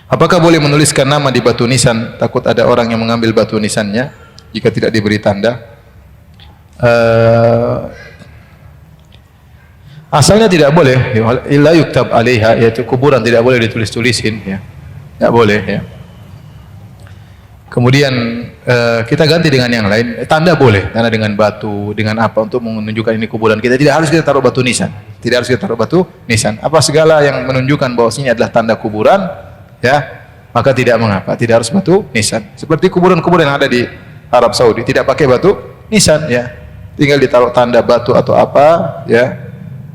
Apakah boleh menuliskan nama di batu nisan? Takut ada orang yang mengambil batu nisannya jika tidak diberi tanda. Asalnya tidak boleh, illa yuktab alaiha, yaitu kuburan tidak boleh ditulis-tulisin, ya. Tidak boleh, ya. Kemudian kita ganti dengan yang lain. Tanda boleh, tanda dengan batu, dengan apa untuk menunjukkan ini kuburan kita. Tidak harus kita taruh batu nisan. Tidak harus kita taruh batu nisan. Apa segala yang menunjukkan bahwa ini adalah tanda kuburan, ya, maka tidak mengapa. Tidak harus batu nisan. Seperti kuburan-kuburan yang ada di Arab Saudi, tidak pakai batu nisan, ya. Tinggal ditaruh tanda batu atau apa, ya,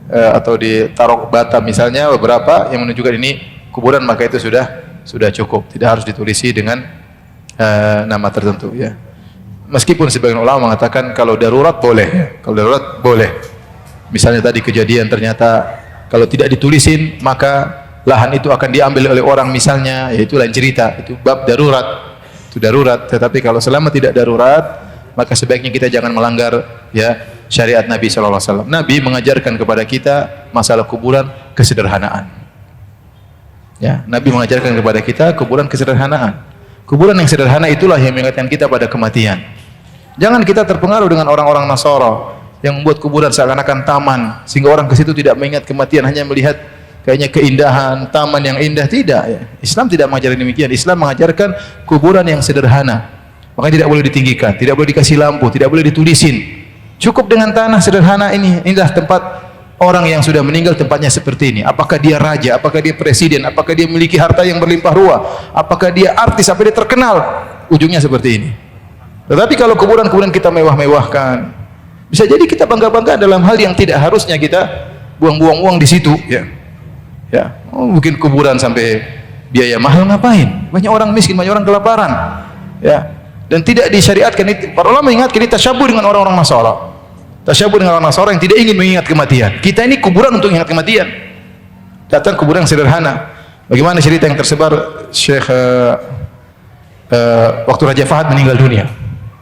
atau ditaruh bata misalnya beberapa yang menunjukkan ini kuburan, maka itu sudah cukup. Tidak harus ditulisi dengan nama tertentu, ya. Meskipun sebagian ulama mengatakan kalau darurat boleh, ya. Kalau darurat boleh. Misalnya tadi kejadian ternyata kalau tidak ditulisin maka lahan itu akan diambil oleh orang misalnya, ya itu lain cerita. Itu bab darurat. Itu darurat. Tetapi kalau selama tidak darurat, maka sebaiknya kita jangan melanggar, ya, syariat Nabi sallallahu alaihi wasallam. Nabi mengajarkan kepada kita masalah kuburan kesederhanaan. Ya, Nabi mengajarkan kepada kita kuburan kesederhanaan. Kuburan yang sederhana itulah yang mengingatkan kita pada kematian. Jangan kita terpengaruh dengan orang-orang Nasara yang membuat kuburan seakan-akan taman sehingga orang ke situ tidak mengingat kematian, hanya melihat kayaknya keindahan taman yang indah. Tidak, ya. Islam tidak mengajarkan demikian. Islam mengajarkan kuburan yang sederhana. Makanya tidak boleh ditinggikan, tidak boleh dikasih lampu, tidak boleh ditulisin. Cukup dengan tanah sederhana ini. Inilah tempat orang yang sudah meninggal, tempatnya seperti ini. Apakah dia raja, apakah dia presiden, apakah dia memiliki harta yang berlimpah ruah, apakah dia artis, apa dia terkenal, ujungnya seperti ini. Tetapi kalau kuburan-kuburan kita mewah-mewahkan, bisa jadi kita bangga-bangga dalam hal yang tidak harusnya kita buang-buang uang di situ, ya. Ya, mungkin kuburan sampai biaya mahal ngapain? Banyak orang miskin, banyak orang kelaparan, ya. Dan tidak disyariatkan itu. Para ulama ingatkan ini tasyabuh dengan orang-orang Nasara. Tasyabuh dengan orang Nasara yang tidak ingin mengingat kematian. Kita ini kuburan untuk ingat kematian. Datang kuburan yang sederhana. Bagaimana cerita yang tersebar Syekh waktu Raja Fahad meninggal dunia.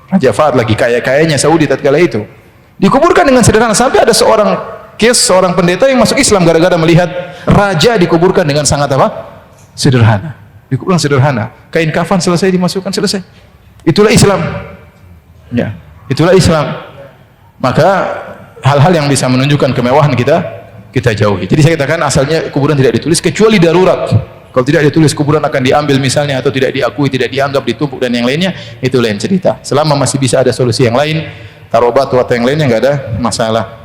Raja Fahad lagi kaya-kayanya Saudi tatkala itu. Dikuburkan dengan sederhana sampai ada seorang pendeta yang masuk Islam gara-gara melihat raja dikuburkan dengan sangat apa? Sederhana. Dikuburkan sederhana. Kain kafan selesai dimasukkan, selesai. Itulah Islam. Ya, itulah Islam. Maka hal-hal yang bisa menunjukkan kemewahan kita jauhi. Jadi saya katakan asalnya kuburan tidak ditulis kecuali darurat. Kalau tidak ditulis kuburan akan diambil misalnya, atau tidak diakui, tidak dianggap, ditumpuk dan yang lainnya, itu lain cerita. Selama masih bisa ada solusi yang lain, taruh batu atau yang lainnya, enggak ada masalah.